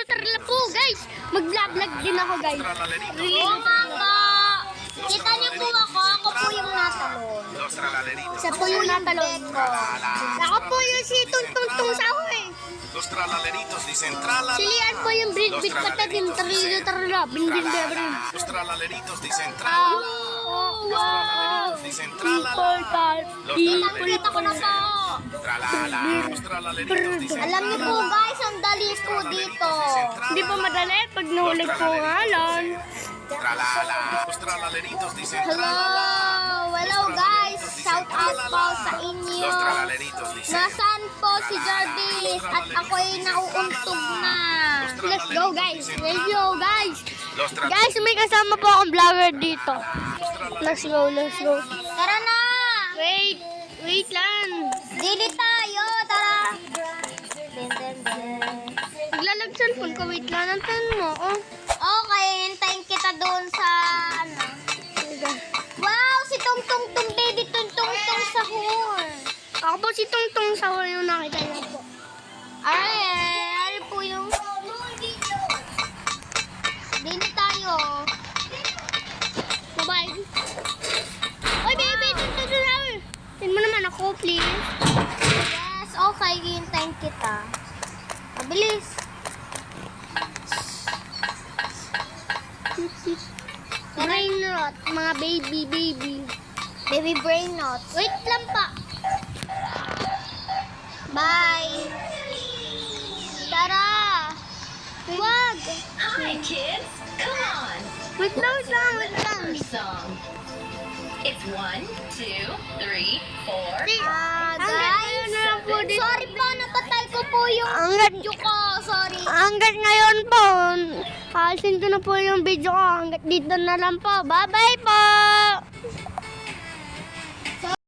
Tarila po, guys. Mag-vlog din ako, guys. Oo nga po. Kita niyo po ako po yung natalon. Isa po yung natalon ko. Ako po yung si Tuntong Sao eh. Los tralaleritos dicen tralala. Si Lian po yung breed patagin. Tarila, binbin bebrin. Los tralaleritos dicen tralala. Los tralaleritos dicen tralala. Nakita ko na po. Tralala. Los tralaleritos dicen Alam niyo po guys, ang dali po dito. Hindi po madali pag nahuli po nga lang. tralala. Los tralaleritos dicen Hello! tralala. Hello guys! Shout out po sa inyo. Los tralaleritos dicen. Nasaan po si Jarvis? At ako'y nauuntog na. Let's go, guys. Let's go, guys. Los tra- Guys, may kasama po akong vlogger dito. Let's go, let's go. Tara na! Wait lang. Dili tayo! Tara! Den, den, den. Naglalag cellphone ko. Wait lang. Nantan mo. Oh. Okay, hintayin kita doon sa ano. Wow! Si Tong Tong Tong Baby Tong Tong Tong Sahur. Ako po si Tungtong sa yung nakita niyo po. Ay po yung... Dili tayo. Bye-bye. Oy, baby! Tungtong sa Sao. Tin mo naman ako, please. Yes, okay. Hintayin kita. Mabilis. Brain rot. Mga baby. Baby brain not. Wait lang pa. Bye. Tara. Wag. Hi, kids. Come on. Wait lang. Our song. It's 1, 2, 3, 4. Guys. Sorry po, natatay ko po yung Hanggat- video ko. Sorry. Hanggat ngayon po, kalasin ko na po yung video ko. Hanggat dito na lang po. Bye-bye po!